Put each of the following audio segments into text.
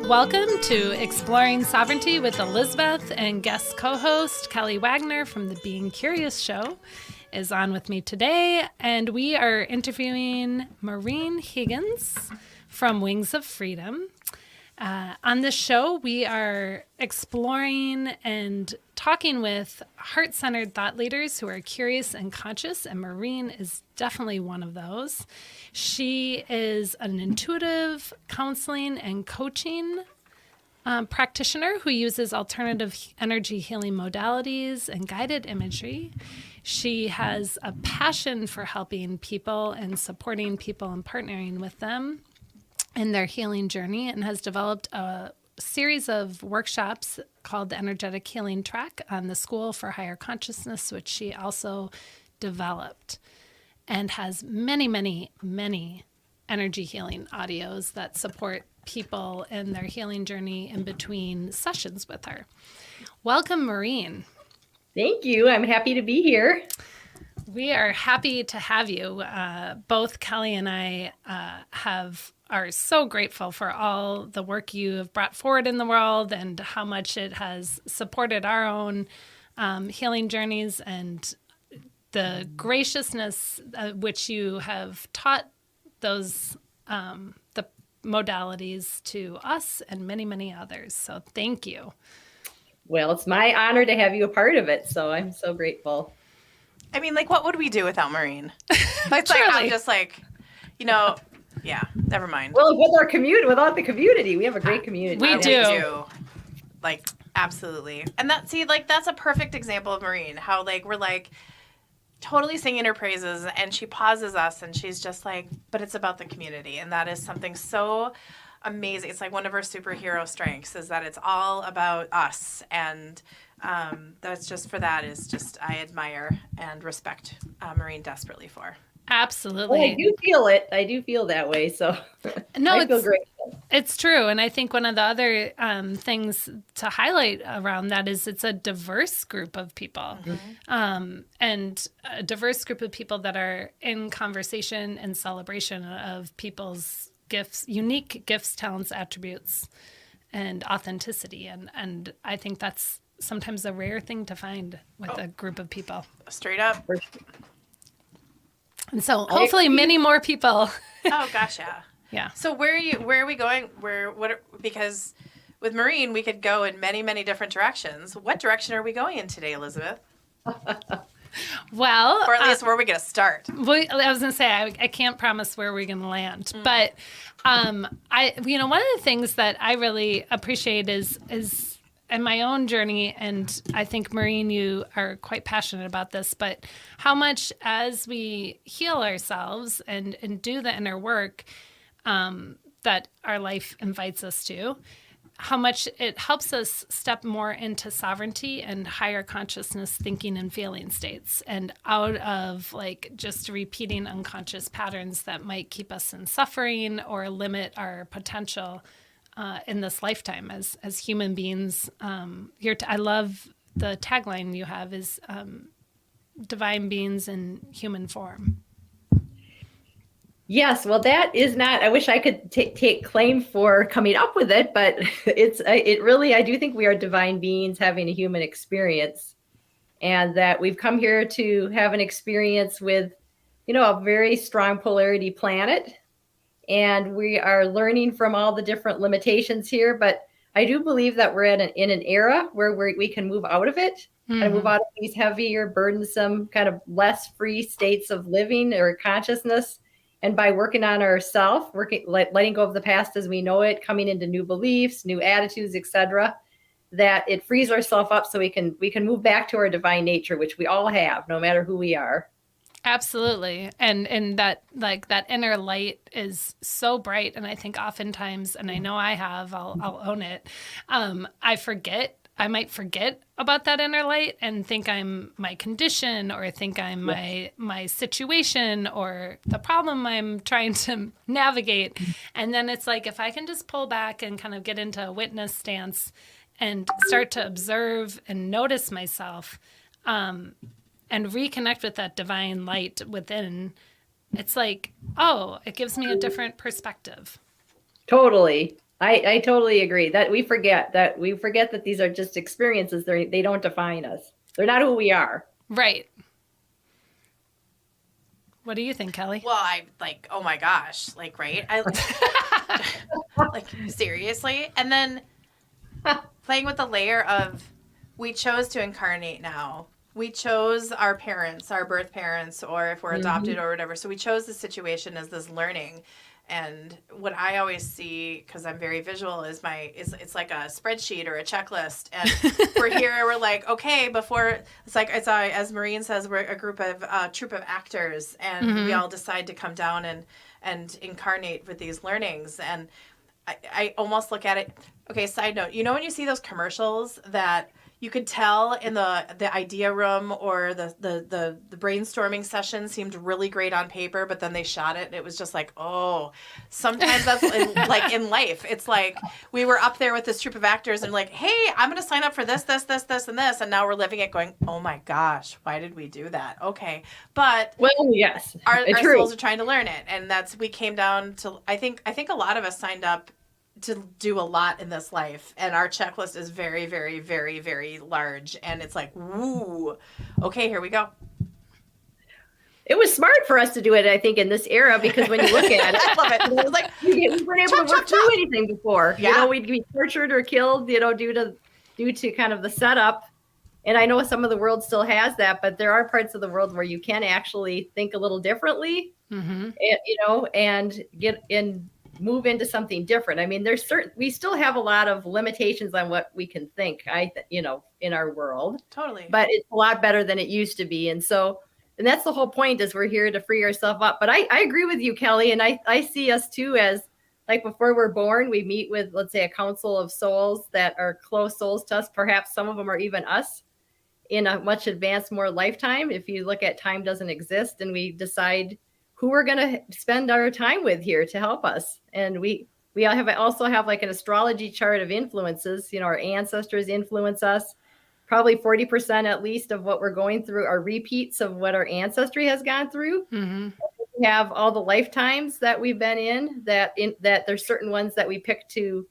Welcome to Exploring Sovereignty with Elizabeth, and guest co-host Kelly Wagner from the Being Curious show is on with me today, and we are interviewing Maureen Higgins from Wings of Freedom. On this show, we are exploring and talking with heart-centered thought leaders who are curious and conscious, and Maureen is definitely one of those. She is an intuitive counseling and coaching practitioner who uses alternative energy healing modalities and guided imagery. She has a passion for helping people and supporting people and partnering with them in their healing journey, and has developed a series of workshops called the Energetic Healing Track on the School for Higher Consciousness, which she also developed, and has many, many, many energy healing audios that support people in their healing journey in between sessions with her. Welcome, Maureen. Thank you. I'm happy to be here. We are happy to have you. Both Kelly and I are so grateful for all the work you have brought forward in the world and how much it has supported our own healing journeys, and the graciousness which you have taught those the modalities to us and many, many others. So thank you. Well, it's my honor to have you a part of it, so I'm so grateful. I mean, like, what would we do without Maureen? It's like, I'm just like, yeah, never mind. Well, without the community, we have a great community. We do. Like, absolutely. And that's a perfect example of Maureen, how, like, we're, like, totally singing her praises, and she pauses us, and she's just like, but it's about the community. And that is something so amazing. It's like one of her superhero strengths is that it's all about us. And that's just for that is just, I admire and respect Maureen desperately for. Absolutely. Well, I do feel it. I do feel that way. So no, I feel grateful. It's true. And I think one of the other things to highlight around that is it's a diverse group of people, and a diverse group of people that are in conversation and celebration of people's gifts, unique gifts, talents, attributes, and authenticity. And I think that's sometimes a rare thing to find with a group of people. Straight up. And so hopefully many more people. Oh gosh, yeah. Yeah. So where are we going? Because with Maureen, we could go in many, many different directions. What direction are we going in today, Elizabeth? Well, or at least where are we going to start? I was going to say, I can't promise where we're going to land, but one of the things that I really appreciate is in my own journey, and I think, Maureen, you are quite passionate about this, but how much as we heal ourselves and do the inner work that our life invites us to, how much it helps us step more into sovereignty and higher consciousness thinking and feeling states, and out of like just repeating unconscious patterns that might keep us in suffering or limit our potential in this lifetime as human beings. I love the tagline you have is divine beings in human form. Yes, well, that is not, I wish I could take claim for coming up with it, but I do think we are divine beings having a human experience, and that we've come here to have an experience with, a very strong polarity planet. And we are learning from all the different limitations here. But I do believe that we're in an era where we can move out of it and move out of these heavier, burdensome, kind of less free states of living or consciousness. And by working on ourselves, letting go of the past as we know it, coming into new beliefs, new attitudes, etc., that it frees ourselves up so we can move back to our divine nature, which we all have, no matter who we are. Absolutely. And that, like, that inner light is so bright. And I think oftentimes, and I know I have, I'll own it. I might forget about that inner light and think I'm my condition, or think I'm my situation or the problem I'm trying to navigate. And then it's like, if I can just pull back and kind of get into a witness stance and start to observe and notice myself, and reconnect with that divine light within, it's like, oh, it gives me a different perspective. Totally. I totally agree that we forget that these are just experiences. They don't define us. They're not who we are. Right. What do you think, Kelly? Well, I like, oh my gosh, like, right? I like, seriously? And then playing with the layer of, we chose to incarnate now. We chose our parents, our birth parents, or if we're adopted or whatever. So we chose the situation as this learning. And what I always see, because I'm very visual, is it's like a spreadsheet or a checklist. And we're here, we're like, okay, before it's like as Maureen says, we're a troupe of actors, and we all decide to come down and incarnate with these learnings. And I almost look at it. Okay, side note, when you see those commercials that you could tell in the idea room or the brainstorming session seemed really great on paper, but then they shot it and it was just like, oh, sometimes that's like in life. It's like we were up there with this troupe of actors and like, hey, I'm going to sign up for this, and this. And now we're living it going, oh my gosh, why did we do that? Okay. But well, yes, our souls are trying to learn it. And we came down to, I think a lot of us signed up to do a lot in this life, and our checklist is very, very, very, very large, and it's like, woo, okay, here we go. It was smart for us to do it, I think, in this era, because when you look at it, I love it. It was like, we weren't able to work through anything before. Yeah. We'd be tortured or killed, due to kind of the setup. And I know some of the world still has that, but there are parts of the world where you can actually think a little differently, and get in. Move into something different. I mean, we still have a lot of limitations on what we can think, in our world. Totally. But it's a lot better than it used to be. And that's the whole point, is we're here to free ourselves up. But I agree with you, Kelly. And I see us too as, like, before we're born, we meet with, let's say, a council of souls that are close souls to us. Perhaps some of them are even us in a much advanced, more lifetime. If you look at time doesn't exist, and we decide who we're going to spend our time with here to help us. And we also have like an astrology chart of influences. Our ancestors influence us. Probably 40% at least of what we're going through are repeats of what our ancestry has gone through. Mm-hmm. We have all the lifetimes that we've been in, that there's certain ones that we pick to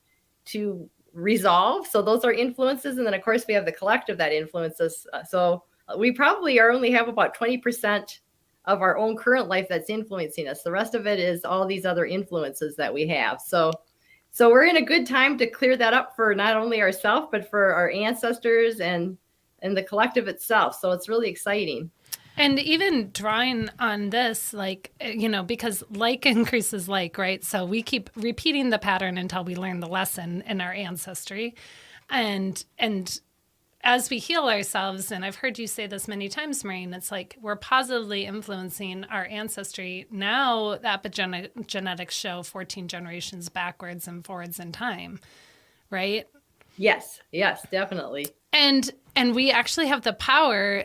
resolve. So those are influences. And then of course we have the collective that influences. So we probably only have about 20% of our own current life that's influencing us. The rest of it is all these other influences that we have. So we're in a good time to clear that up for not only ourselves, but for our ancestors and the collective itself. So it's really exciting. And even drawing on this, because like increases like, right? So we keep repeating the pattern until we learn the lesson in our ancestry. And as we heal ourselves, and I've heard you say this many times, Maureen, it's like we're positively influencing our ancestry. Now the epigenetics show 14 generations backwards and forwards in time, right? Yes, definitely. And we actually have the power,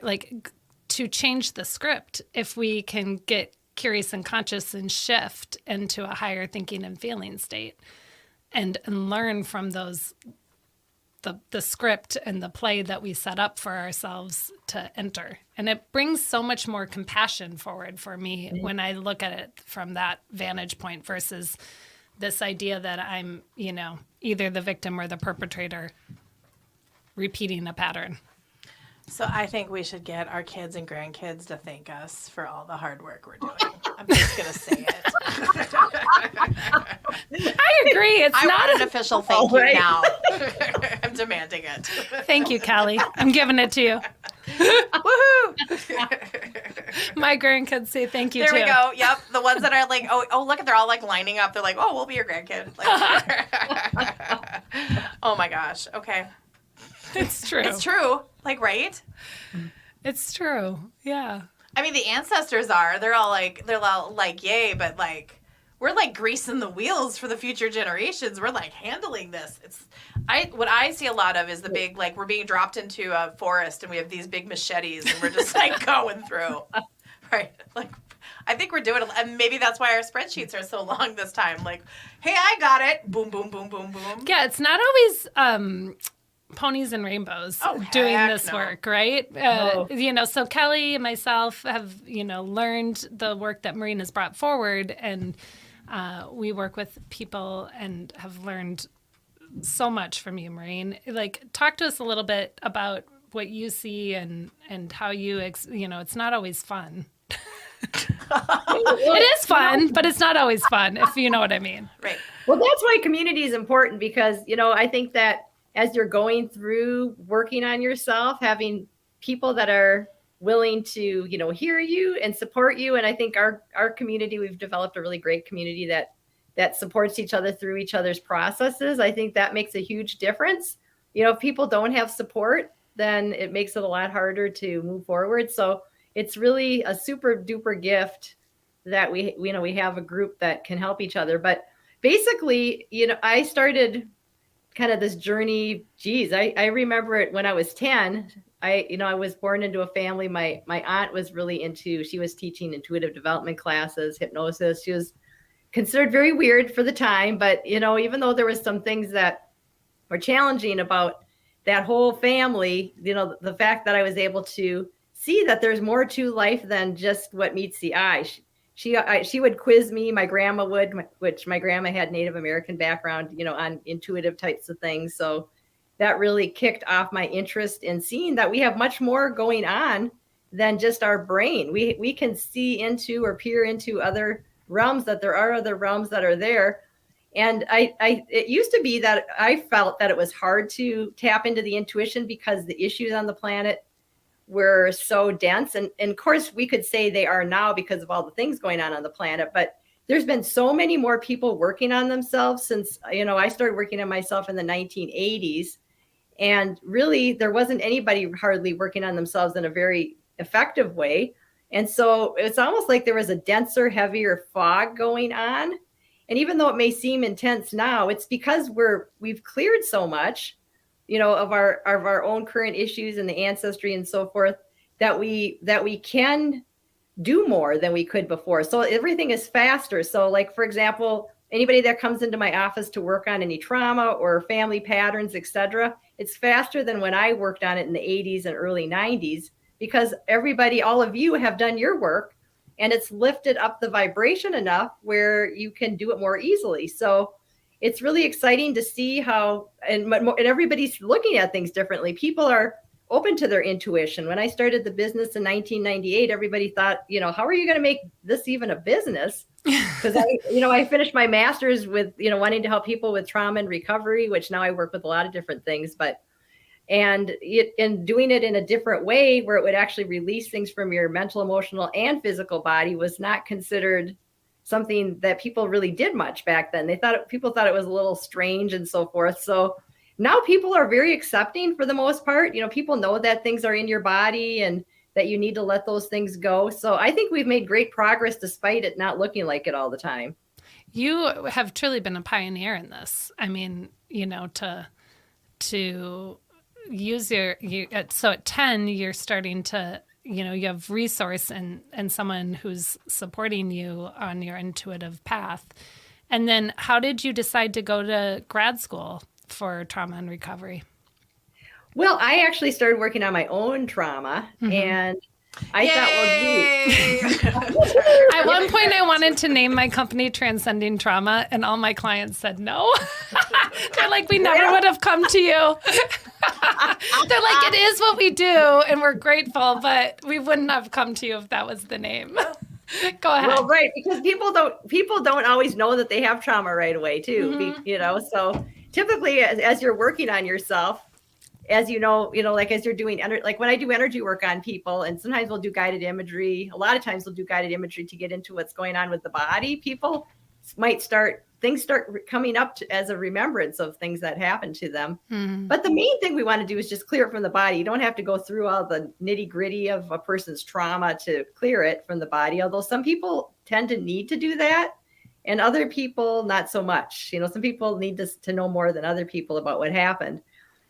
to change the script if we can get curious and conscious and shift into a higher thinking and feeling state and learn from those the script and the play that we set up for ourselves to enter. And it brings so much more compassion forward for me when I look at it from that vantage point versus this idea that I'm, either the victim or the perpetrator repeating a pattern. So I think we should get our kids and grandkids to thank us for all the hard work we're doing. I'm just going to say it. I agree. It's not an official thank you now. I'm demanding it. Thank you, Kelly. I'm giving it to you. Woohoo! My grandkids say thank you, there too. There we go. Yep. The ones that are like, oh, look, they're all like lining up. They're like, oh, we'll be your grandkid. Oh my gosh. Okay. It's true. It's true. Right? It's true. Yeah. I mean, the ancestors they're all like, yay, but we're greasing the wheels for the future generations. We're handling this. What I see a lot of is the big, we're being dropped into a forest and we have these big machetes and we're just going through. Right. I think we're doing it. And maybe that's why our spreadsheets are so long this time. Hey, I got it. Boom, boom, boom, boom, boom. Yeah. It's not always, ponies and rainbows doing this work, right? So Kelly and myself have, learned the work that Maureen has brought forward, and we work with people and have learned so much from you, Maureen. Like, talk to us a little bit about what you see and how you, it's not always fun. It is fun, but it's not always fun, if you know what I mean. Right. Well, that's why community is important because, I think that as you're going through working on yourself, having people that are willing to, hear you and support you. And I think our community, we've developed a really great community that supports each other through each other's processes. I think that makes a huge difference. If people don't have support, then it makes it a lot harder to move forward. So it's really a super duper gift that we have a group that can help each other. But basically, I started kind of this journey. I remember it when I was 10. I was born into a family. My aunt was really she was teaching intuitive development classes, hypnosis. She was considered very weird for the time, but even though there was some things that were challenging about that whole family, the fact that I was able to see that there's more to life than just what meets the eye. She would quiz me, my grandma would, which my grandma had Native American background, on intuitive types of things. So that really kicked off my interest in seeing that we have much more going on than just our brain. We can see into or peer into other realms, that there are other realms that are there. And it used to be that I felt that it was hard to tap into the intuition because the issues on the planet were so dense. And of course, we could say they are now because of all the things going on the planet. But there's been so many more people working on themselves since, I started working on myself in the 1980s. And really, there wasn't anybody hardly working on themselves in a very effective way. And so it's almost like there was a denser, heavier fog going on. And even though it may seem intense now, it's because we've cleared so much, of our own current issues and the ancestry and so forth, that we can do more than we could before. So everything is faster. So like, for example, anybody that comes into my office to work on any trauma or family patterns, etc., it's faster than when I worked on it in the 80s and early 90s, because all of you have done your work and it's lifted up the vibration enough where you can do it more easily. So it's really exciting to see how, and everybody's looking at things differently. People are open to their intuition. When I started the business in 1998, everybody thought, how are you going to make this even a business? Because I finished my master's with, wanting to help people with trauma and recovery, which now I work with a lot of different things, and doing it in a different way where it would actually release things from your mental, emotional, and physical body was not considered something that people really did much back then. People thought it was a little strange and so forth. So now people are very accepting for the most part. People know that things are in your body and that you need to let those things go. So I think we've made great progress despite it not looking like it all the time. You have truly been a pioneer in this. I mean, to use so at 10, you're starting to, you have resource and someone who's supporting you on your intuitive path. And then how did you decide to go to grad school for trauma and recovery? Well, I actually started working on my own trauma, and I thought, at one point I wanted to name my company Transcending Trauma, and all my clients said no. They're like, we never would have come to you. They're like, it is what we do, and we're grateful, but we wouldn't have come to you if that was the name. Go ahead. Well, right, because people don't always know that they have trauma right away too. So typically as you're working on yourself, as like as you're doing, like when I do energy work on people, and sometimes we'll do guided imagery. A lot of times we'll do guided imagery to get into what's going on with the body. People might start coming up as a remembrance of things that happened to them. Mm-hmm. But the main thing we want to do is just clear it from the body. You don't have to go through all the nitty gritty of a person's trauma to clear it from the body. Although some people tend to need to do that and other people not so much. Some people need to know more than other people about what happened.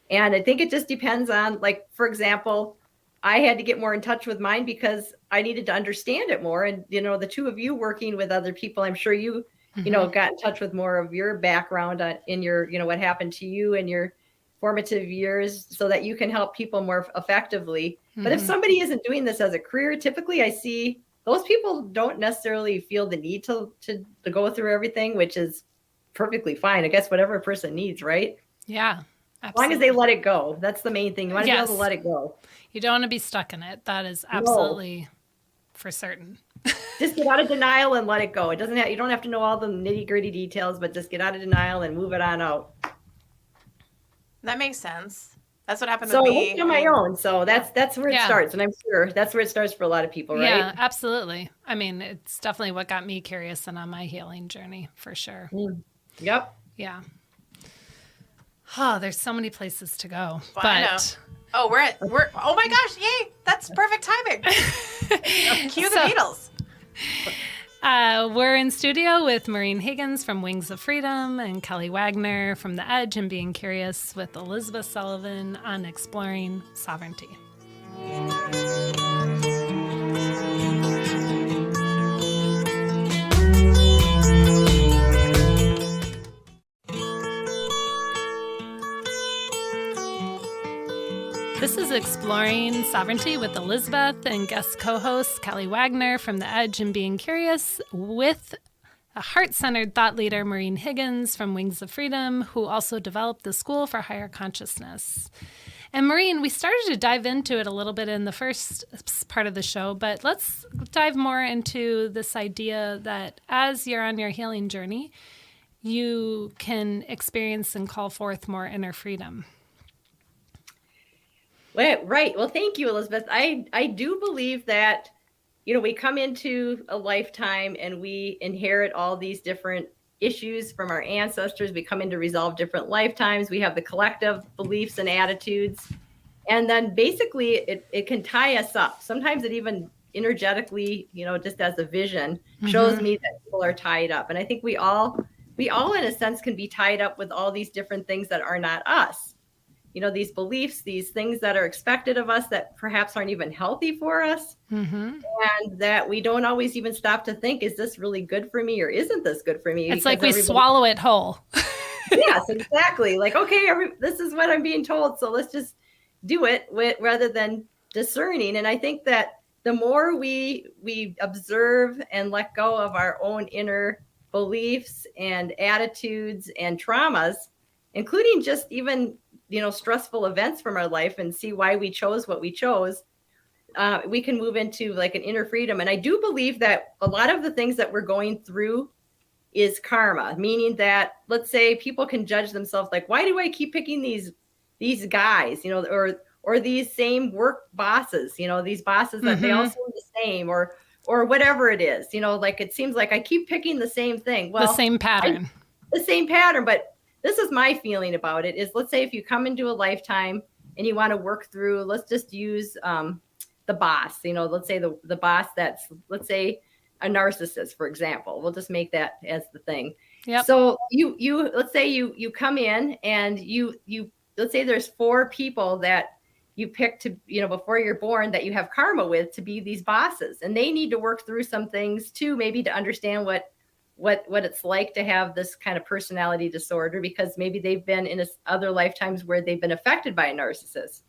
And I think it just depends on, like, for example, I had to get more in touch with mine because I needed to understand it more. And, the two of you working with other people, I'm sure you, got in touch with more of your background in your, what happened to you in your formative years so that you can help people more effectively. Mm-hmm. But if somebody isn't doing this as a career, typically I see those people don't necessarily feel the need to go through everything, which is perfectly fine. I guess whatever a person needs, right? Yeah, As long as absolutely. they let it go. That's the main thing. You want to be able to let it go. You don't want to be stuck in it. That is No. absolutely for certain. Just get out of denial and let it go. It doesn't have, you don't have to know all the nitty-gritty details, but just get out of denial and move it on out. That makes sense. That's what happened So with I me. worked on my own. So that's where it Yeah. starts. And I'm sure that's where it starts for a lot of people, right? Yeah, absolutely. I mean, it's definitely what got me curious and on my healing journey for sure. Yep. Yeah. Oh, there's so many places to go. Well, I know. But Oh, oh my gosh, yay! That's perfect timing. Cue the Beatles. we're in studio with Maureen Higgins from Wings of Freedom and Kelly Wagner from The Edge and Being Curious with Elizabeth Sullivan on exploring sovereignty. This is Exploring Sovereignty with Elizabeth and guest co-host Kelly Wagner from The Edge and Being Curious with a heart-centered thought leader, Maureen Higgins from Wings of Freedom, who also developed the School for Higher Consciousness. And Maureen, we started to dive into it a little bit in the first part of the show, but let's dive more into this idea that as you're on your healing journey, you can experience and call forth more inner freedom. Right. Well, thank you, Elizabeth. I do believe that, we come into a lifetime and we inherit all these different issues from our ancestors. We come in to resolve different lifetimes. We have the collective beliefs and attitudes. And then basically it can tie us up. Sometimes it even energetically, just as a vision, shows me that people are tied up. And I think we all in a sense can be tied up with all these different things that are not us. These beliefs, these things that are expected of us that perhaps aren't even healthy for us. And that we don't always even stop to think, is this really good for me or isn't this good for me? It's like we swallow it whole. Yes, exactly. Like, okay, this is what I'm being told, so let's just do it rather than discerning. And I think that the more we observe and let go of our own inner beliefs and attitudes and traumas, including just even stressful events from our life, and see why we chose what we chose, we can move into like an inner freedom. And I do believe that a lot of the things that we're going through is karma, meaning that, let's say, people can judge themselves like, why do I keep picking these guys, or these same work bosses, these bosses that they all seem the same, or whatever it is, like it seems like I keep picking the same thing. Well, the same pattern. But this is my feeling about it is, let's say if you come into a lifetime and you want to work through, let's just use the boss, let's say the boss that's, let's say, a narcissist, for example. We'll just make that as the thing. Yep. So you let's say you come in and you let's say there's 4 people that you pick to, before you're born, that you have karma with to be these bosses, and they need to work through some things too, maybe to understand what it's like to have this kind of personality disorder, because maybe they've been in other lifetimes where they've been affected by a narcissist.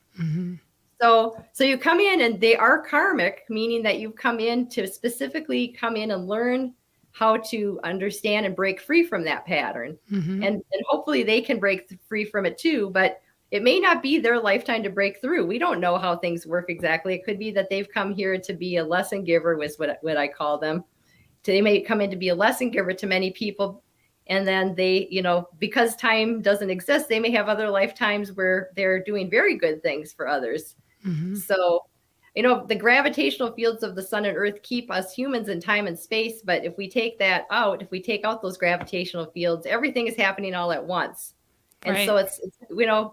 So you come in and they are karmic, meaning that you've come in to specifically come in and learn how to understand and break free from that pattern. And hopefully they can break free from it too, but it may not be their lifetime to break through. We don't know how things work exactly. It could be that they've come here to be a lesson giver, was what I call them. They may come in to be a lesson giver to many people. And then they, because time doesn't exist, they may have other lifetimes where they're doing very good things for others. So, the gravitational fields of the sun and earth keep us humans in time and space. But if we take that out, if we take out those gravitational fields, everything is happening all at once. And so it's,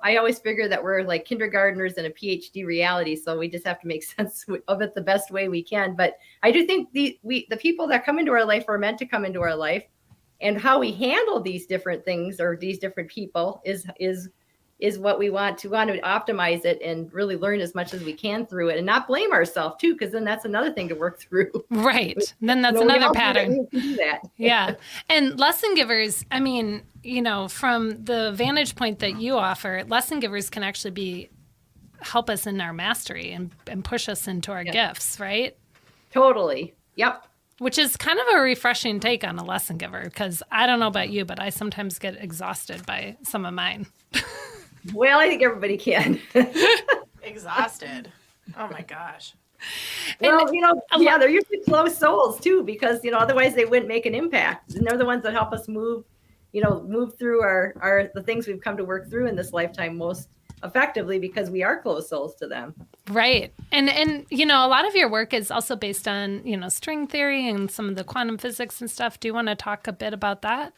I always figure that we're like kindergartners in a PhD reality. So we just have to make sense of it the best way we can. But I do think the people that come into our life are meant to come into our life, and how we handle these different things or these different people is what we want to optimize it and really learn as much as we can through it, and not blame ourselves too, because then that's another thing to work through. Right. Then that's another pattern. Do that. Yeah. And lesson givers, I mean, from the vantage point that you offer, lesson givers can actually help us in our mastery and push us into our gifts, right? Totally. Yep. Which is kind of a refreshing take on a lesson giver, because I don't know about you, but I sometimes get exhausted by some of mine. Well, I think everybody can. Exhausted. Oh my gosh. Well, they're usually close souls too, because, otherwise they wouldn't make an impact. And they're the ones that help us move through the things we've come to work through in this lifetime most effectively, because we are close souls to them. Right. And a lot of your work is also based on, string theory and some of the quantum physics and stuff. Do you want to talk a bit about that?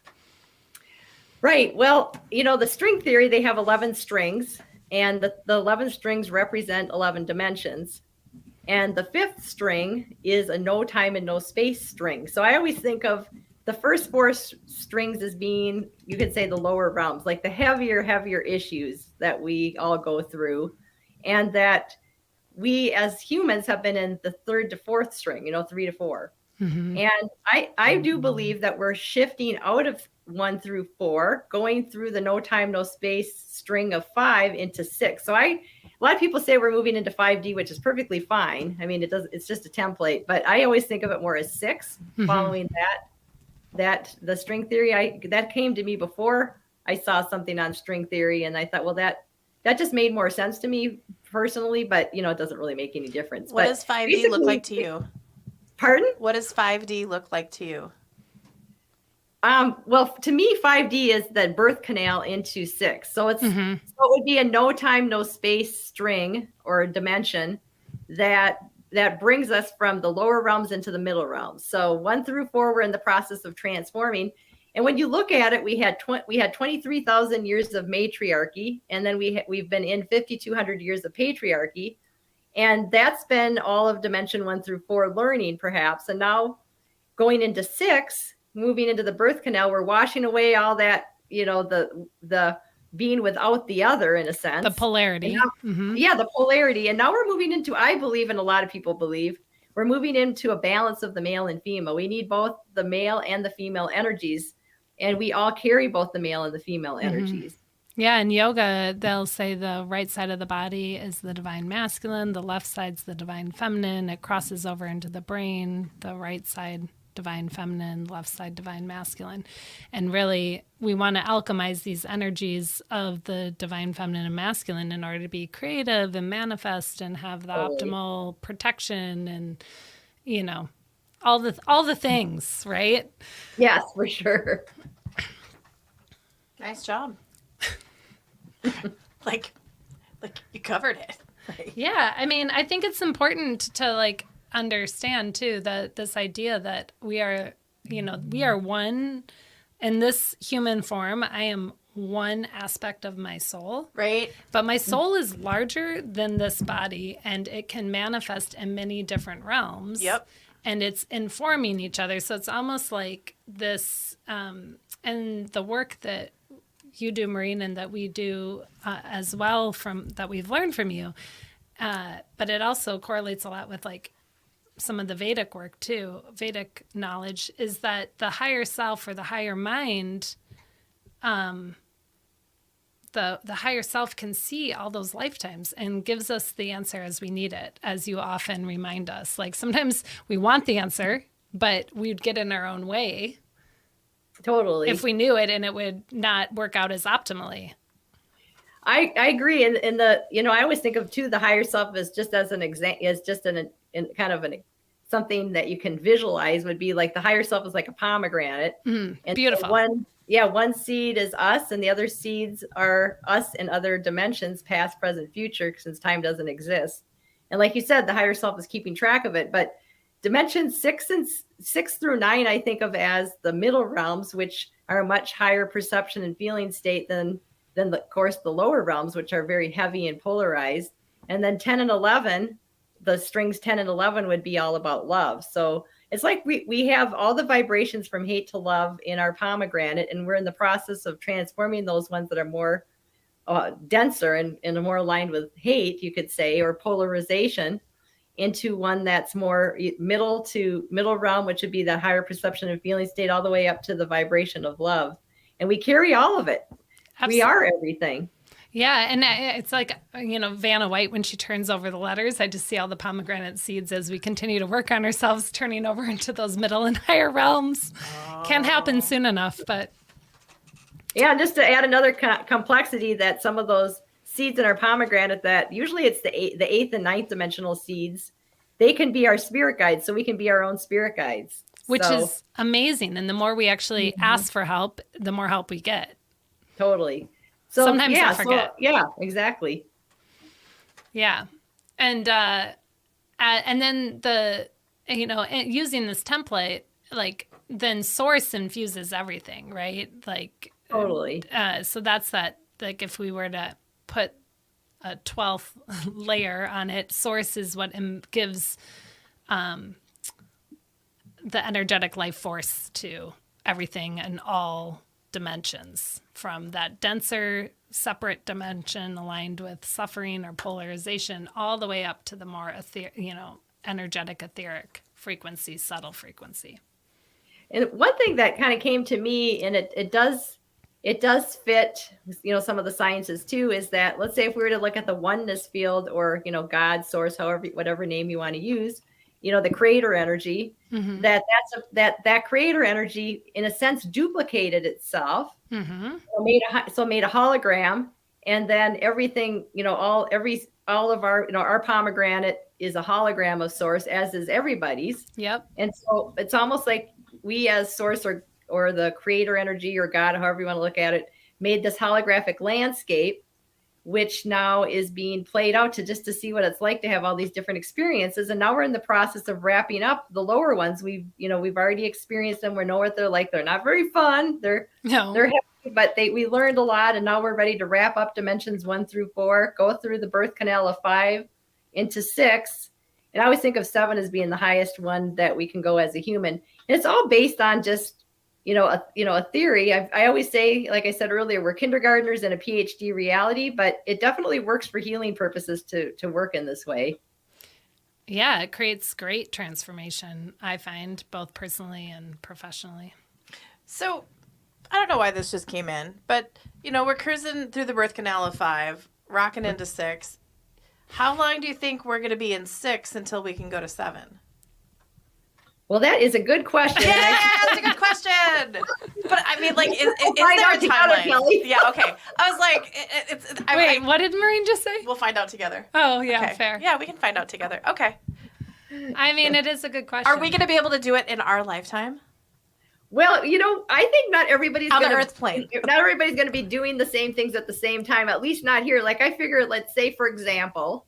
Right. Well, the string theory, they have 11 strings, and the 11 strings represent 11 dimensions. And the fifth string is a no time and no space string. So I always think of the first four strings as being, you could say, the lower realms, like the heavier issues that we all go through. And that we as humans have been in the third to fourth string, 3 to 4. Mm-hmm. And I do believe that we're shifting out of 1 through 4, going through the no time, no space string of 5 into 6. So a lot of people say we're moving into 5D, which is perfectly fine. I mean, it's just a template, but I always think of it more as 6, mm-hmm. following that the string theory. That came to me before I saw something on string theory, and I thought, well, that just made more sense to me personally, but it doesn't really make any difference. What does 5D look like to you? Pardon? What does 5D look like to you? Well, to me, 5D is the birth canal into 6. So mm-hmm. So it would be a no time, no space string or dimension that brings us from the lower realms into the middle realms. So 1 through 4, we're in the process of transforming. And when you look at it, we had 23,000 years of matriarchy, and then we've been in 5,200 years of patriarchy, and that's been all of dimension 1 through 4 learning, perhaps. And now going into 6. Moving into the birth canal, we're washing away all that, the being without the other, in a sense. The polarity. Now, mm-hmm. Yeah, the polarity. And now we're moving into, I believe, and a lot of people believe, we're moving into a balance of the male and female. We need both the male and the female energies, and we all carry both the male and the female mm-hmm. energies. Yeah, in yoga, they'll say the right side of the body is the divine masculine, the left side's the divine feminine. It crosses over into the brain, the right side divine feminine, left side divine masculine. And really, we want to alchemize these energies of the divine feminine and masculine in order to be creative and manifest and have the optimal protection and, all the things, right? Yes, for sure. Nice job. like you covered it. Yeah, I mean, I think it's important to understand too that this idea that we are one in this human form. I am one aspect of my soul, right? But my soul is larger than this body, and it can manifest in many different realms. Yep. And it's informing each other. So it's almost like this, and the work that you do, Maureen, and that we do as well from that we've learned from you. But it also correlates a lot with some of the Vedic work too, Vedic knowledge, is that the higher self or the higher mind, the higher self can see all those lifetimes and gives us the answer as we need it, as you often remind us. Sometimes we want the answer, but we'd get in our own way. Totally. If we knew it, and it would not work out as optimally. I agree. And I always think of too, the higher self as just as an example, is just something that you can visualize would be like the higher self is like a pomegranate. And beautiful. So one seed is us, and the other seeds are us in other dimensions, past, present, future, since time doesn't exist. And like you said, the higher self is keeping track of it. But dimensions 6 through 9, I think of as the middle realms, which are a much higher perception and feeling state than of course, the lower realms, which are very heavy and polarized. And then 10 and 11, the strings 10 and 11 would be all about love. So it's like we have all the vibrations from hate to love in our pomegranate, and we're in the process of transforming those ones that are more denser and more aligned with hate, you could say, or polarization, into one that's more middle realm, which would be that higher perception and feeling state, all the way up to the vibration of love. And we carry all of it. Absolutely. We are everything. Yeah, and it's like, Vanna White, when she turns over the letters, I just see all the pomegranate seeds as we continue to work on ourselves, turning over into those middle and higher realms. Can't happen soon enough, but... Yeah, and just to add another complexity, that some of those seeds in our pomegranate, that usually it's the eighth and ninth dimensional seeds, they can be our spirit guides, so we can be our own spirit guides. Which is amazing. And the more we actually ask for help, the more help we get. Totally. So sometimes I forget. Yeah, exactly. Yeah. And then using this template, like, then source infuses everything, right? Like, totally. So that's that, like, if we were to put a 12th layer on it, source is what gives the energetic life force to everything in all dimensions, from that denser separate dimension aligned with suffering or polarization all the way up to the more energetic etheric frequency, subtle frequency. And one thing that kind of came to me, and it does fit, some of the sciences too, is that, let's say if we were to look at the oneness field, or, God, source, whatever name you want to use, the creator energy, that creator energy, in a sense, duplicated itself, so made a hologram, and then everything, all of our pomegranate is a hologram of source, as is everybody's. Yep. And so it's almost like we, as source, or the creator energy, or God, however you want to look at it, made this holographic landscape, which now is being played out to see what it's like to have all these different experiences. And now we're in the process of wrapping up the lower ones. We've already experienced them. We know what they're like. They're not very fun. They're happy, but we learned a lot. And now we're ready to wrap up dimensions 1 through 4, go through the birth canal of 5 into 6. And I always think of 7 as being the highest one that we can go as a human. And it's all based on just, a theory. I always say, like I said earlier, we're kindergartners in a PhD reality, but it definitely works for healing purposes to work in this way. Yeah, it creates great transformation, I find, both personally and professionally. So I don't know why this just came in, but, we're cruising through the birth canal of 5, rocking into 6. How long do you think we're going to be in 6 until we can go to 7? Well, that is a good question. Yeah, that's a good question. But I mean, like, is there a timeline? Yeah, okay. I was like, wait, what did Maureen just say? We'll find out together. Oh, yeah, okay. Fair. Yeah, we can find out together. Okay. I mean, it is a good question. Are we going to be able to do it in our lifetime? Well, I think not everybody's on the Earth plane. Not everybody's going to be doing the same things at the same time. At least not here. Like, I figure, let's say, for example,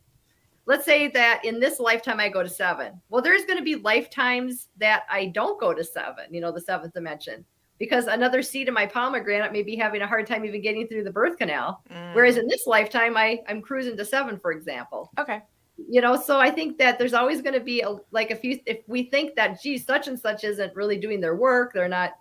let's say that in this lifetime I go to 7. Well, there's going to be lifetimes that I don't go to 7, the 7th dimension, because another seed in my pomegranate may be having a hard time even getting through the birth canal. Whereas in this lifetime, I'm cruising to 7, for example. Okay. So I think that there's always going to be if we think that, geez, such and such isn't really doing their work, they're not,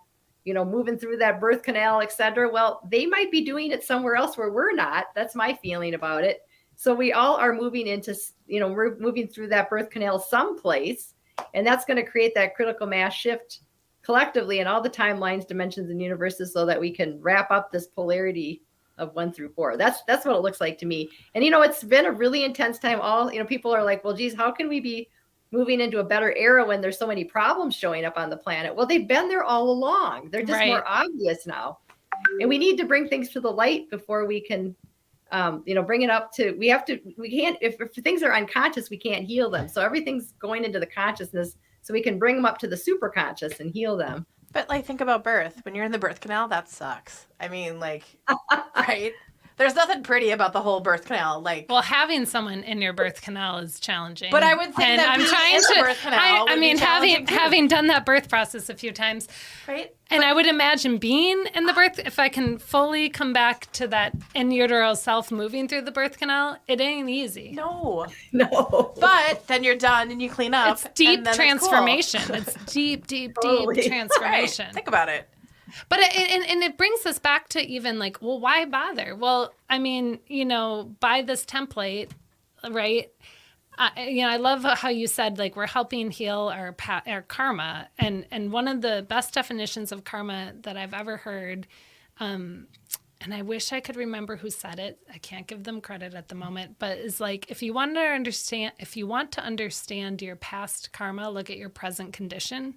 moving through that birth canal, et cetera. Well, they might be doing it somewhere else where we're not. That's my feeling about it. So we all are moving into, we're moving through that birth canal someplace, and that's going to create that critical mass shift collectively in all the timelines, dimensions, and universes, so that we can wrap up this polarity of 1 through 4. That's what it looks like to me. And, it's been a really intense time. People are like, well, geez, how can we be moving into a better era when there's so many problems showing up on the planet? Well, they've been there all along. They're just more obvious now. And we need to bring things to the light before we can bring it up to, we can't, if things are unconscious, we can't heal them. So everything's going into the consciousness, so we can bring them up to the super conscious and heal them. But think about birth. When you're in the birth canal, that sucks. I mean, right? There's nothing pretty about the whole birth canal. Well, having someone in your birth canal is challenging. But I would think and that I'm trying in to, the birth canal I mean, having done that birth process a few times, right? And I would imagine being in the birth, if I can fully come back to that in utero self moving through the birth canal, it ain't easy. No. But then you're done and you clean up. It's deep transformation. It's deep transformation. Think about it. But it brings us back to even why bother? Well, I mean, by this template, right? I love how you said we're helping heal our karma, and one of the best definitions of karma that I've ever heard and I wish I could remember who said it. I can't give them credit at the moment, but it's like, if you want to understand your past karma, look at your present condition.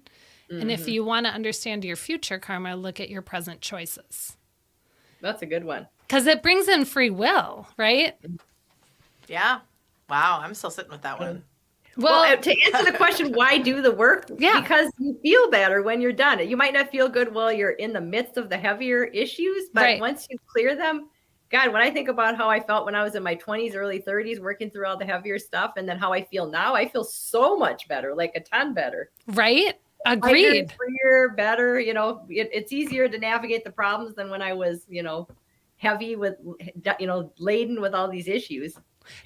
And if you want to understand your future karma, look at your present choices. That's a good one. Because it brings in free will, right? Yeah. Wow. I'm still sitting with that one. Well, to answer the question, why do the work? Yeah. Because you feel better when you're done. You might not feel good while you're in the midst of the heavier issues, but once you clear them, God, when I think about how I felt when I was in my 20s, early 30s, working through all the heavier stuff, and then how I feel now, I feel so much better, like a ton better. Right? Agreed. Lighter, freer, better. It's easier to navigate the problems than when I was, heavy with, laden with all these issues.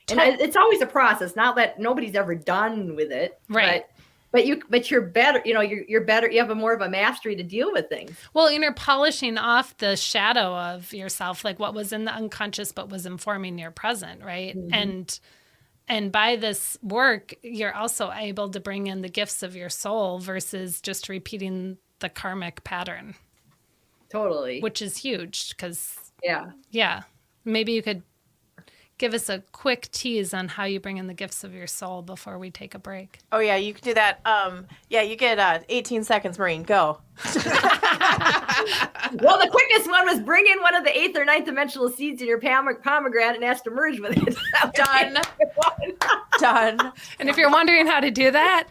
And it's always a process. Not that nobody's ever done with it, right? But you're better. You're better. You have more of a mastery to deal with things. Well, you're polishing off the shadow of yourself, like what was in the unconscious, but was informing your present, right? And by this work, you're also able to bring in the gifts of your soul versus just repeating the karmic pattern. Totally. Which is huge because, yeah. Maybe you could give us a quick tease on how you bring in the gifts of your soul before we take a break. Oh, yeah, you can do that. You get 18 seconds, Maureen. Go. Well, the quickest one was bring in one of the 8th or 9th dimensional seeds in your pomegranate and ask to merge with it. Done. Done. And if you're wondering how to do that,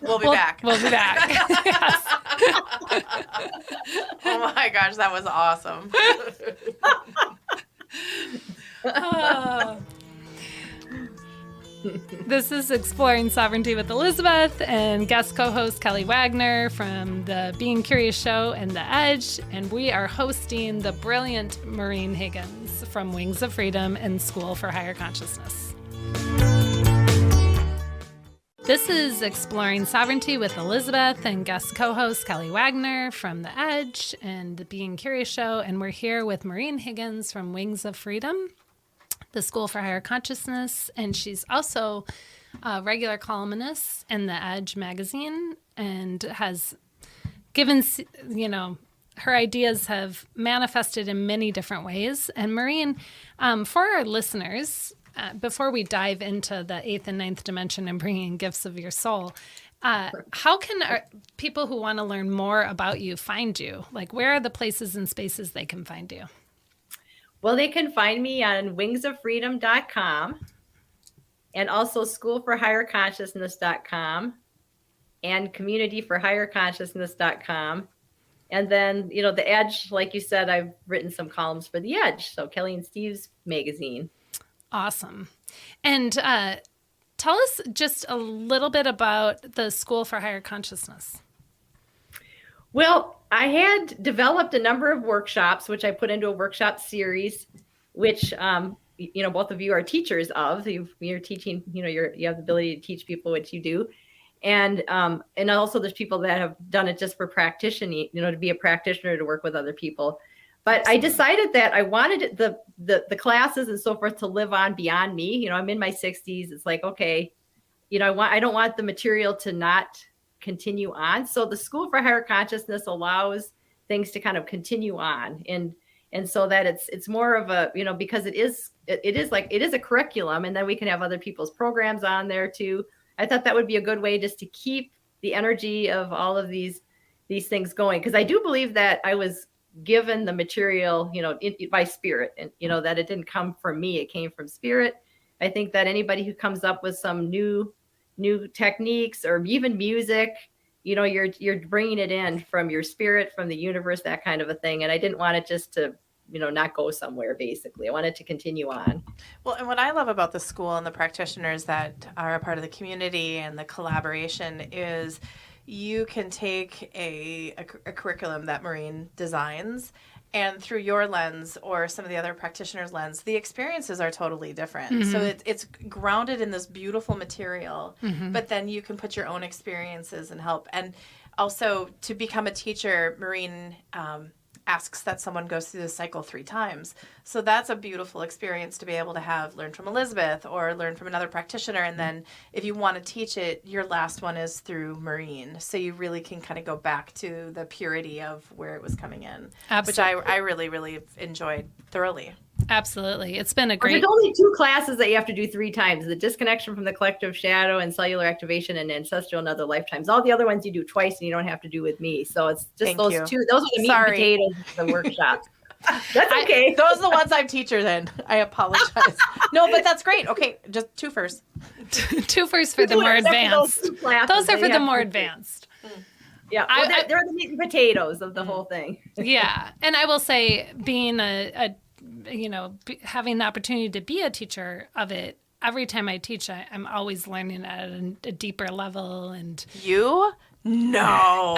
we'll be back. We'll be back. Yes. Oh my gosh, that was awesome. This is Exploring Sovereignty with Elizabeth and guest co-host Kelly Wagner from the Being Curious show and The Edge, and we are hosting the brilliant Maureen Higgins from Wings of Freedom and School for Higher Consciousness. This is Exploring Sovereignty with Elizabeth and guest co-host Kelly Wagner from The Edge and the Being Curious show, and we're here with Maureen Higgins from Wings of Freedom, the School for Higher Consciousness, and she's also a regular columnist in The Edge magazine and has given, her ideas have manifested in many different ways. And Maureen, for our listeners, before we dive into the 8th and 9th dimension and bringing gifts of your soul, how can people who want to learn more about you find you? Like, where are the places and spaces they can find you? Well, they can find me on wingsoffreedom.com and also schoolforhigherconsciousness.com and communityforhigherconsciousness.com. And then, The Edge, like you said, I've written some columns for The Edge, so Kelly and Steve's magazine. Awesome. And tell us just a little bit about the School for Higher Consciousness. Well, I had developed a number of workshops, which I put into a workshop series, which, both of you are teachers of. You're teaching, you have the ability to teach people what you do. And also there's people that have done it just for practicing, to be a practitioner, to work with other people. But I decided that I wanted the classes and so forth to live on beyond me. I'm in my 60s. It's like, okay, I don't want the material to not continue on. So the School for Higher Consciousness allows things to kind of continue on. And so that it's more of a, because it is a curriculum, and then we can have other people's programs on there too. I thought that would be a good way just to keep the energy of all of these things going. Because I do believe that I was given the material, by spirit, and, that it didn't come from me, it came from spirit. I think that anybody who comes up with some new techniques or even music, you're bringing it in from your spirit, from the universe, that kind of a thing. And I didn't want it just to, not go somewhere, basically. I wanted to continue on. Well, and what I love about the school and the practitioners that are a part of the community and the collaboration is you can take a curriculum that Maureen designs, and through your lens or some of the other practitioners' lens, the experiences are totally different. Mm-hmm. So it's grounded in this beautiful material, but then you can put your own experiences and help. And also, to become a teacher, Maureen asks that someone goes through this cycle 3 times. So that's a beautiful experience to be able to have learn from Elizabeth or learn from another practitioner. And then if you want to teach it, your last one is through Maureen. So you really can kind of go back to the purity of where it was coming in, Absolutely. which I really, really enjoyed thoroughly. Absolutely. It's been a great... There's only 2 classes that you have to do 3 times: the disconnection from the collective shadow and cellular activation and ancestral and other lifetimes. All the other ones you do twice and you don't have to do with me. So it's just Thank those you. 2. Those are the meat and potatoes of the workshop. That's okay. Those are the ones I'm teachers in. I apologize. No, but that's great. Okay, just 2 first. 2 first for the more advanced. Those are for the more advanced. Yeah, well, they're the meat and potatoes of the whole thing. Yeah, and I will say, being having the opportunity to be a teacher of it, every time I teach, I'm always learning at a deeper level. And you? No,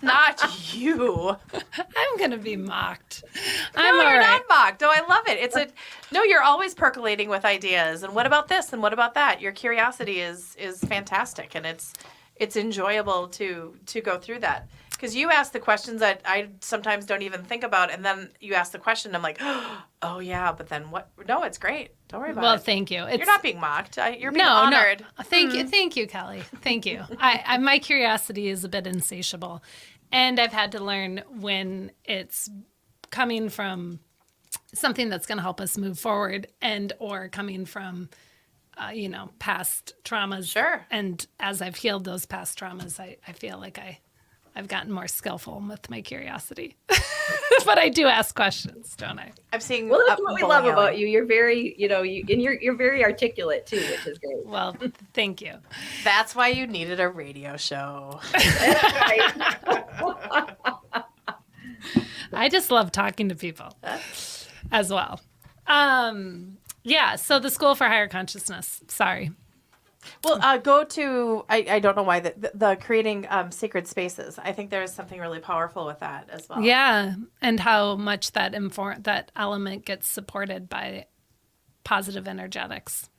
not you. I'm gonna be mocked. You're not mocked. Oh, I love it. You're always percolating with ideas. And what about this? And what about that? Your curiosity is fantastic, and it's enjoyable to go through that. Because you ask the questions that I sometimes don't even think about, and then you ask the question, I'm like, oh yeah, but then what? No, it's great. Don't worry about it. Well, thank you. You're not being mocked. You're being honored. No. Thank you, Kelly. Thank you. My curiosity is a bit insatiable, and I've had to learn when it's coming from something that's going to help us move forward, and or coming from past traumas. Sure. And as I've healed those past traumas, I feel like I've gotten more skillful with my curiosity. But I do ask questions, don't I? I'm seeing. Well, that's what we love about you. You're very, you're very articulate too, which is great. Well, thank you. That's why you needed a radio show. That's right. I just love talking to people as well. Yeah, so the School for Higher Consciousness. Sorry. Well, go to, I don't know why, the creating sacred spaces. I think there is something really powerful with that as well. Yeah, and how much that element gets supported by positive energetics.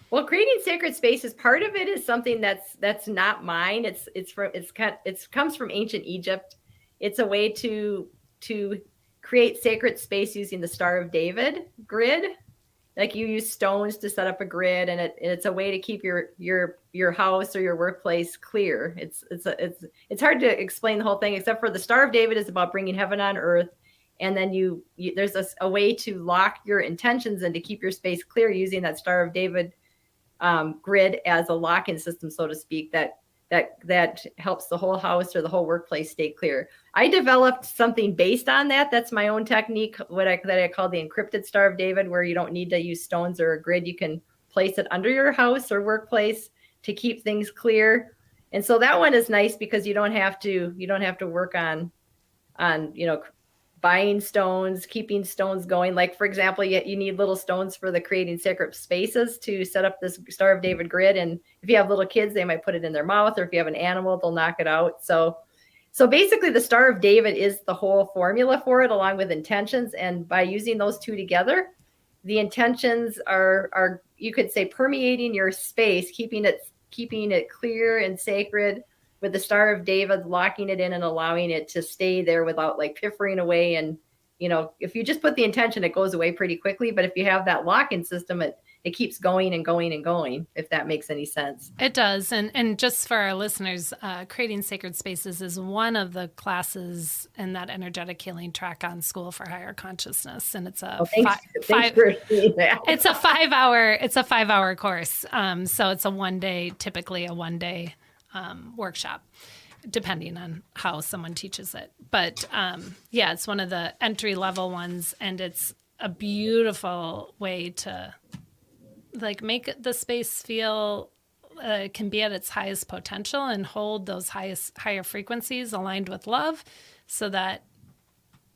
Well, creating sacred spaces, part of it is something that's not mine. It comes from ancient Egypt. It's a way to create sacred space using the Star of David grid. Like, you use stones to set up a grid, and it's a way to keep your house or your workplace clear. It's hard to explain the whole thing, except for the Star of David is about bringing heaven on earth, and then there's a way to lock your intentions and to keep your space clear using that Star of David grid as a lock-in system, so to speak, that helps the whole house or the whole workplace stay clear. I developed something based on that. That's my own technique, that I call the encrypted Star of David, where you don't need to use stones or a grid. You can place it under your house or workplace to keep things clear. And so that one is nice because you don't have to work on buying stones, keeping stones going. Like, for example, you need little stones for the creating sacred spaces to set up this Star of David grid. And if you have little kids, they might put it in their mouth, or if you have an animal, they'll knock it out. So basically the Star of David is the whole formula for it, along with intentions. And by using those 2 together, the intentions are, you could say, permeating your space, keeping it clear and sacred, with the Star of David locking it in and allowing it to stay there without like piffering away. And, if you just put the intention, it goes away pretty quickly. But if you have that lock-in system, it keeps going and going and going, if that makes any sense. It does. And just for our listeners, Creating Sacred Spaces is one of the classes in that energetic healing track on School for Higher Consciousness. And it's a it's a 5-hour course. So it's typically a one day workshop, depending on how someone teaches it. But it's one of the entry level ones, and it's a beautiful way to make the space feel can be at its highest potential and hold those higher frequencies aligned with love, so that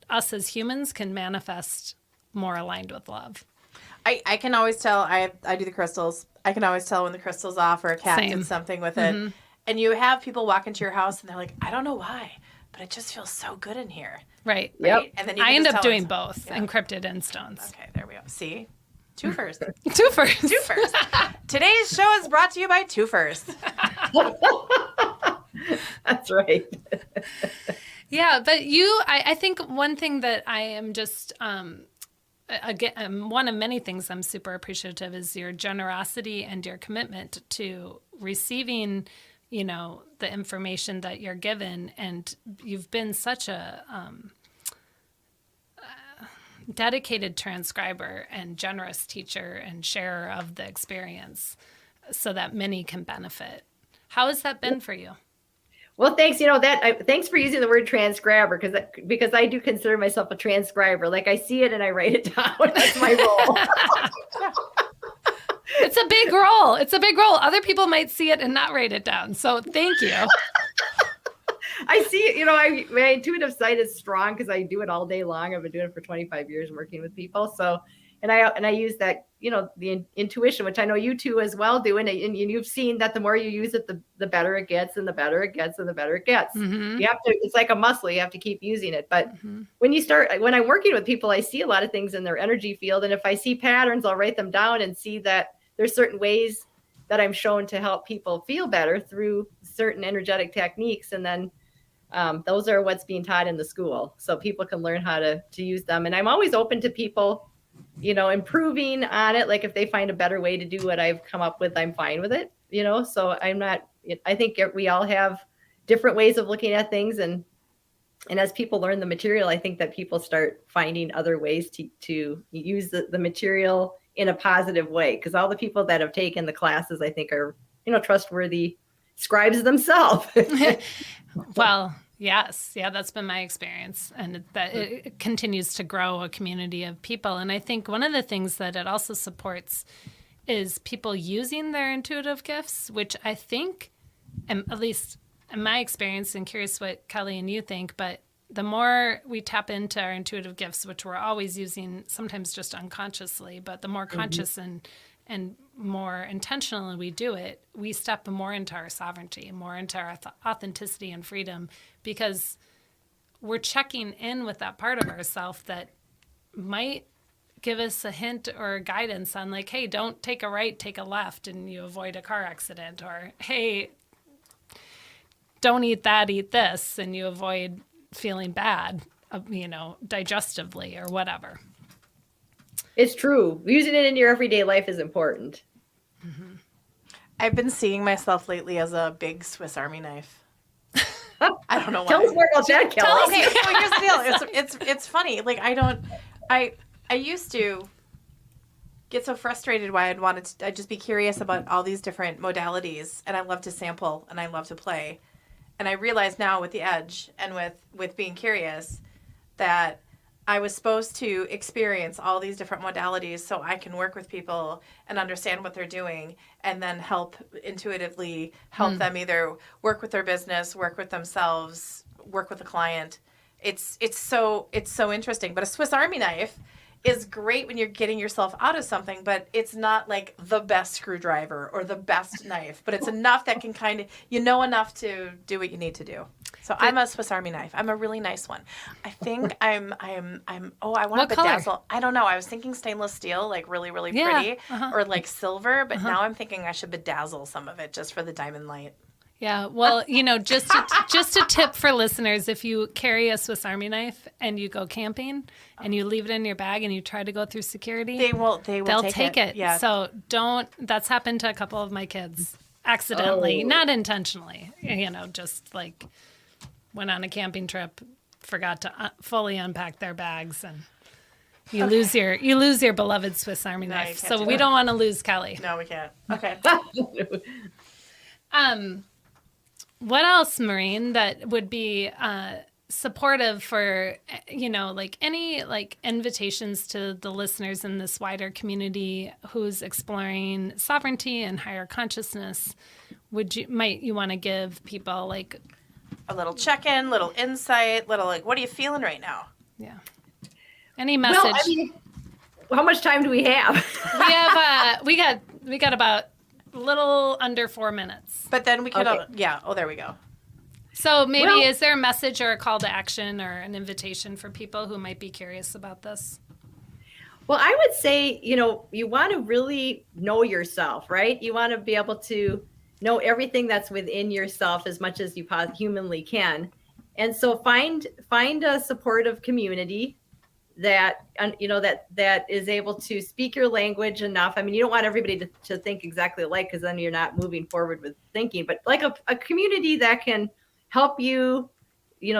us as humans can manifest more aligned with love. I can always tell. I do the crystals. I can always tell when the crystal's off or a cat did something with it. And you have people walk into your house and they're like, I don't know why, but it just feels so good in here. Right. Yep. And then I end up doing both, encrypted and stones. Okay, there we go. See? 2 first. 2 first. 2 first. Today's show is brought to you by 2 first. That's right. Yeah, but I think one thing that I am just, again, one of many things I'm super appreciative is your generosity and your commitment to receiving, the information that you're given. And you've been such a dedicated transcriber and generous teacher and sharer of the experience so that many can benefit. How has that been for you? Well, thanks. Thanks for using the word transcriber because I do consider myself a transcriber. Like I see it and I write it down. That's my role. It's a big role. It's a big role. Other people might see it and not write it down. So thank you. I see it. My intuitive side is strong because I do it all day long. I've been doing it for 25 years working with people. So, and I use that, the intuition, which I know you two as well do. And you've seen that the more you use it, the better it gets and the better it gets and the better it gets. Mm-hmm. You have to, it's like a muscle. You have to keep using it. But when I'm working with people, I see a lot of things in their energy field. And if I see patterns, I'll write them down and see that there's certain ways that I'm shown to help people feel better through certain energetic techniques. And then those are what's being taught in the school. So people can learn how to use them. And I'm always open to people, improving on it. Like if they find a better way to do what I've come up with, I'm fine with it, so I think we all have different ways of looking at things. And as people learn the material, I think that people start finding other ways to use the material in a positive way. Because all the people that have taken the classes, I think are, trustworthy scribes themselves. Well, yes. Yeah, that's been my experience. And that it continues to grow a community of people. And I think one of the things that it also supports is people using their intuitive gifts, which I think, at least in my experience, and curious what Kelly and you think, but the more we tap into our intuitive gifts, which we're always using, sometimes just unconsciously, but the more conscious and more intentionally we do it, we step more into our sovereignty, more into our authenticity and freedom, because we're checking in with that part of ourselves that might give us a hint or guidance on like, hey, don't take a right, take a left, and you avoid a car accident, or hey, don't eat that, eat this, and you avoid feeling bad, digestively or whatever. It's true. Using it in your everyday life is important. Mm-hmm. I've been seeing myself lately as a big Swiss Army knife. I don't know why. Tell us more about that, Kelly. Okay, so here's the deal. It's funny. Like I used to get so frustrated why I'd just be curious about all these different modalities, and I love to sample and I love to play. And I realize now with the Edge and with being curious that I was supposed to experience all these different modalities so I can work with people and understand what they're doing, and then intuitively help them either work with their business, work with themselves, work with a client. It's so interesting. But a Swiss Army knife is great when you're getting yourself out of something, but it's not like the best screwdriver or the best knife, but it's enough that can kind of, enough to do what you need to do. So I'm a Swiss Army knife. I'm a really nice one. I think I want to bedazzle. Color? I don't know. I was thinking stainless steel, like really, really pretty, or like silver, but now I'm thinking I should bedazzle some of it just for the diamond light. Yeah, well, just a tip for listeners: if you carry a Swiss Army knife and you go camping and you leave it in your bag and you try to go through security, they'll take it. Yeah. So don't. That's happened to a couple of my kids accidentally, not intentionally. Just like went on a camping trip, forgot to fully unpack their bags, and you lose your beloved Swiss Army knife. So we don't want to lose Kelly. No, we can't. Okay. What else, Maureen, that would be supportive for, like any invitations to the listeners in this wider community who's exploring sovereignty and higher consciousness? Might you want to give people like a little check-in, little insight, little like, what are you feeling right now? Yeah. Any message? Well, how much time do we have? we got about a little under 4 minutes. But then we could, there we go. So maybe is there a message or a call to action or an invitation for people who might be curious about this? Well, I would say, you want to really know yourself, right? You want to be able to know everything that's within yourself as much as you humanly can. And so find a supportive community that, that is able to speak your language enough. I mean, you don't want everybody to think exactly alike, because then you're not moving forward with thinking, but like a community that can help you,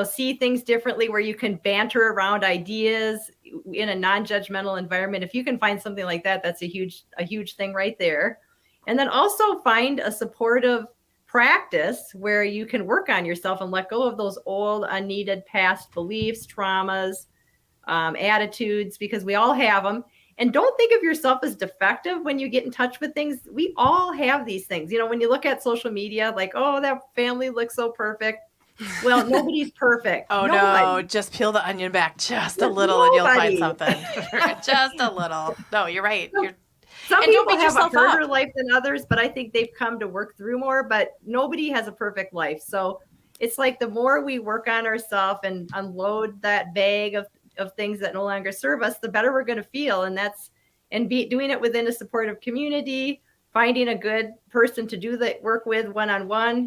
see things differently, where you can banter around ideas in a non-judgmental environment. If you can find something like that, that's a huge thing right there. And then also find a supportive practice where you can work on yourself and let go of those old, unneeded past beliefs, traumas, attitudes, because we all have them. And don't think of yourself as defective when you get in touch with things. We all have these things. When you look at social media, like, oh, that family looks so perfect. Well, nobody's perfect. Oh, Nobody. no, just peel the onion back just a little and you'll find something. Just a little. No, you're right. Some people have a harder life than others, but I think they've come to work through more, but nobody has a perfect life. So it's like the more we work on ourselves and unload that bag of things that no longer serve us, the better we're going to feel. And doing it within a supportive community, finding a good person to do the work with one-on-one,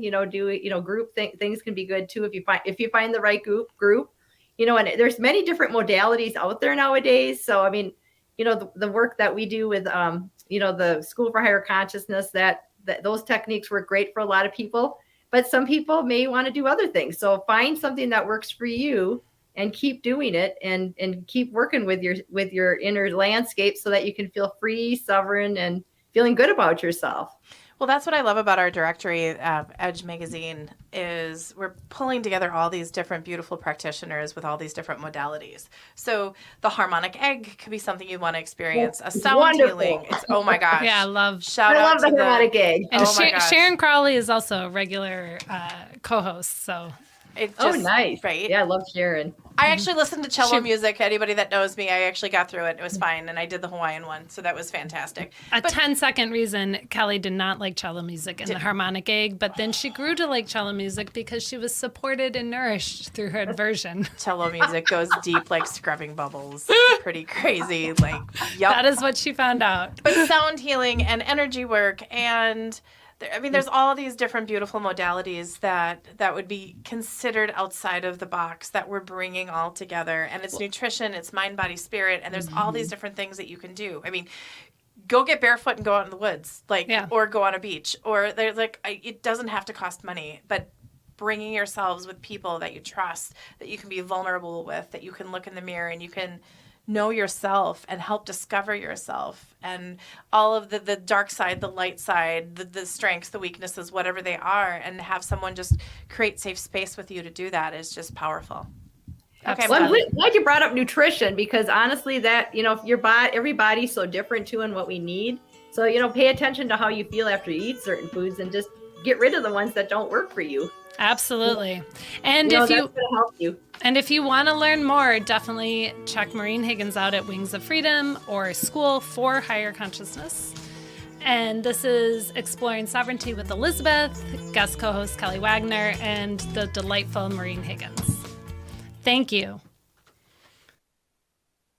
group things can be good too. If you find the right group, and there's many different modalities out there nowadays. So, I mean, the work that we do with, the School for Higher Consciousness, that those techniques work great for a lot of people, but some people may want to do other things. So find something that works for you and keep doing it, and keep working with your inner landscape so that you can feel free, sovereign, and feeling good about yourself. Well, that's what I love about our directory, Edge Magazine, is we're pulling together all these different beautiful practitioners with all these different modalities. So the harmonic egg could be something you want to experience. A sound wonderful. Healing. Oh my gosh. Yeah, I love the harmonic egg. And Sharon Crowley is also a regular co-host. So. Nice. Right? Yeah, I love Sharon. I actually listened to cello music. Anybody that knows me, I actually got through it. It was fine. And I did the Hawaiian one. So that was fantastic. A 10-second reason Kelly did not like cello music in the harmonic egg, but then she grew to like cello music because she was supported and nourished through her inversion. Cello music goes deep like scrubbing bubbles. Pretty crazy. Like, yep. That is what she found out. But sound healing and energy work and... there's all these different beautiful modalities that would be considered outside of the box that we're bringing all together. And it's nutrition, it's mind, body, spirit, and there's all these different things that you can do. I mean, go get barefoot and go out in the woods, or go on a beach. Or there's it doesn't have to cost money, but bringing yourselves with people that you trust, that you can be vulnerable with, that you can look in the mirror and you can know yourself and help discover yourself and all of the dark side, the light side, the strengths, the weaknesses, whatever they are, and have someone just create safe space with you to do that is just powerful. Okay, well, I'm glad you brought up nutrition, because honestly, that everybody's so different too, and what we need. So pay attention to how you feel after you eat certain foods, and just get rid of the ones that don't work for you. Absolutely. And that's going to help you. And if you want to learn more, definitely check Maureen Higgins out at Wings of Freedom or School for Higher Consciousness. And this is Exploring Sovereignty with Elizabeth, guest co-host Kelly Wagner, and the delightful Maureen Higgins. Thank you.